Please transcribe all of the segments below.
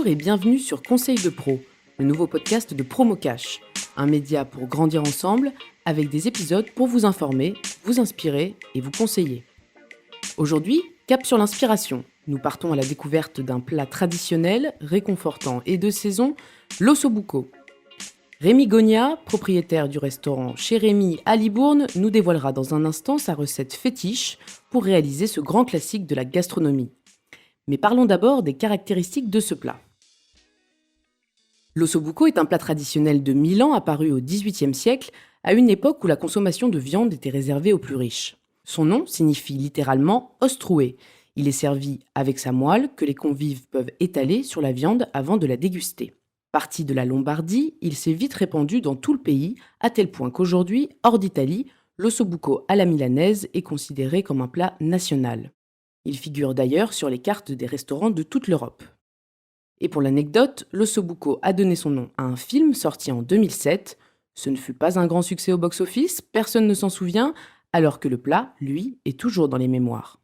Bonjour et bienvenue sur Conseil de Pro, le nouveau podcast de Promocash, un média pour grandir ensemble avec des épisodes pour vous informer, vous inspirer et vous conseiller. Aujourd'hui, cap sur l'inspiration. Nous partons à la découverte d'un plat traditionnel, réconfortant et de saison, l'ossobuco. Rémi Gogna, propriétaire du restaurant Chez Rémi à Libourne, nous dévoilera dans un instant sa recette fétiche pour réaliser ce grand classique de la gastronomie. Mais parlons d'abord des caractéristiques de ce plat. L'ossobuco est un plat traditionnel de Milan apparu au XVIIIe siècle, à une époque où la consommation de viande était réservée aux plus riches. Son nom signifie littéralement « os troué ». Il est servi avec sa moelle que les convives peuvent étaler sur la viande avant de la déguster. Parti de la Lombardie, il s'est vite répandu dans tout le pays, à tel point qu'aujourd'hui, hors d'Italie, l'ossobuco à la milanaise est considéré comme un plat national. Il figure d'ailleurs sur les cartes des restaurants de toute l'Europe. Et pour l'anecdote, l'ossobuco a donné son nom à un film sorti en 2007. Ce ne fut pas un grand succès au box-office, personne ne s'en souvient, alors que le plat, lui, est toujours dans les mémoires.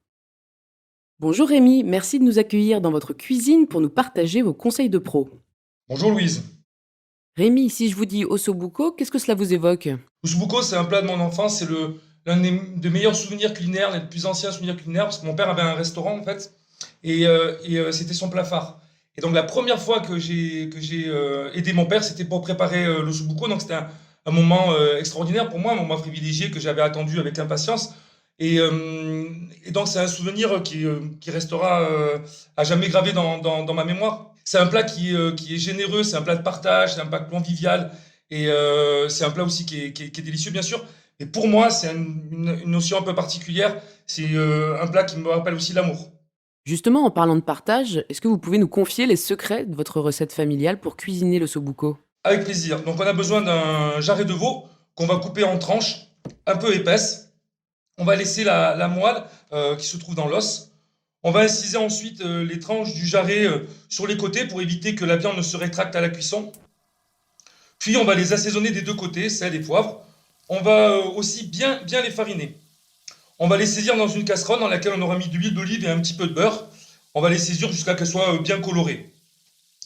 Bonjour Rémi, merci de nous accueillir dans votre cuisine pour nous partager vos conseils de pro. Bonjour Louise. Rémi, si je vous dis ossobuco, qu'est-ce que cela vous évoque ? L'ousbouco, c'est un plat de mon enfance, c'est l'un des meilleurs souvenirs culinaires, l'un des plus anciens souvenirs culinaires, parce que mon père avait un restaurant en fait, et c'était son plat phare. Et donc la première fois que j'ai aidé mon père, c'était pour préparer l'ossobuco, donc c'était un moment extraordinaire pour moi, un moment privilégié que j'avais attendu avec impatience. Et donc c'est un souvenir qui restera à jamais gravé dans ma mémoire. C'est un plat qui est généreux, c'est un plat de partage, c'est un plat convivial, et c'est un plat aussi qui est délicieux bien sûr. Et pour moi, c'est une notion un peu particulière, c'est un plat qui me rappelle aussi l'amour. Justement, en parlant de partage, est-ce que vous pouvez nous confier les secrets de votre recette familiale pour cuisiner l'ossobuco ? Avec plaisir. Donc on a besoin d'un jarret de veau qu'on va couper en tranches un peu épaisses. On va laisser la moelle qui se trouve dans l'os. On va inciser ensuite les tranches du jarret sur les côtés pour éviter que la viande ne se rétracte à la cuisson. Puis on va les assaisonner des deux côtés, sel et poivre. On va aussi bien les fariner. On va les saisir dans une casserole dans laquelle on aura mis de l'huile d'olive et un petit peu de beurre. On va les saisir jusqu'à qu'elles soient bien colorées.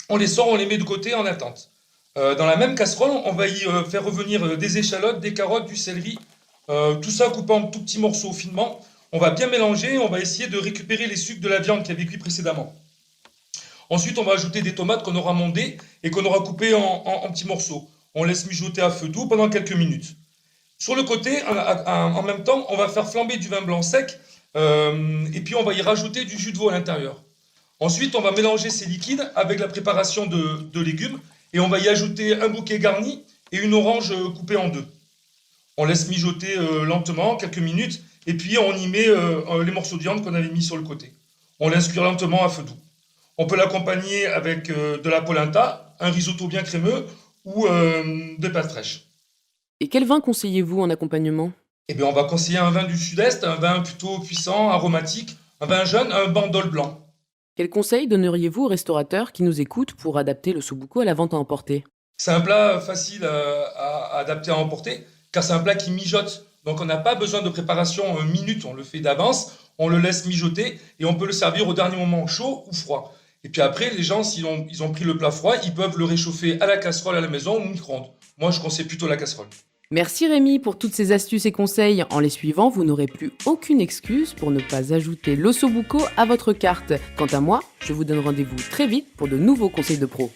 On les sort, on les met de côté en attente. Dans la même casserole, on va y faire revenir des échalotes, des carottes, du céleri, tout ça coupé en tout petits morceaux finement. On va bien mélanger, on va essayer de récupérer les sucs de la viande qui avait cuit précédemment. Ensuite, on va ajouter des tomates qu'on aura mondées et qu'on aura coupées en petits morceaux. On laisse mijoter à feu doux pendant quelques minutes. Sur le côté, en même temps, on va faire flamber du vin blanc sec et puis on va y rajouter du jus de veau à l'intérieur. Ensuite, on va mélanger ces liquides avec la préparation de légumes et on va y ajouter un bouquet garni et une orange coupée en deux. On laisse mijoter lentement, quelques minutes, et puis on y met les morceaux de viande qu'on avait mis sur le côté. On laisse cuire lentement à feu doux. On peut l'accompagner avec de la polenta, un risotto bien crémeux ou des pâtes fraîches. Et quel vin conseillez-vous en accompagnement ? Eh bien, on va conseiller un vin du sud-est, un vin plutôt puissant, aromatique, un vin jeune, un bandol blanc. Quels conseils donneriez-vous aux restaurateurs qui nous écoutent pour adapter l'ossobuco à la vente à emporter ? C'est un plat facile à adapter à emporter, car c'est un plat qui mijote. Donc on n'a pas besoin de préparation minute, on le fait d'avance, on le laisse mijoter et on peut le servir au dernier moment chaud ou froid. Et puis après, les gens, s'ils ont pris le plat froid, ils peuvent le réchauffer à la casserole à la maison ou au micro-ondes. Moi, je conseille plutôt la casserole. Merci Rémi pour toutes ces astuces et conseils. En les suivant, vous n'aurez plus aucune excuse pour ne pas ajouter l'ossobuco à votre carte. Quant à moi, je vous donne rendez-vous très vite pour de nouveaux conseils de pro.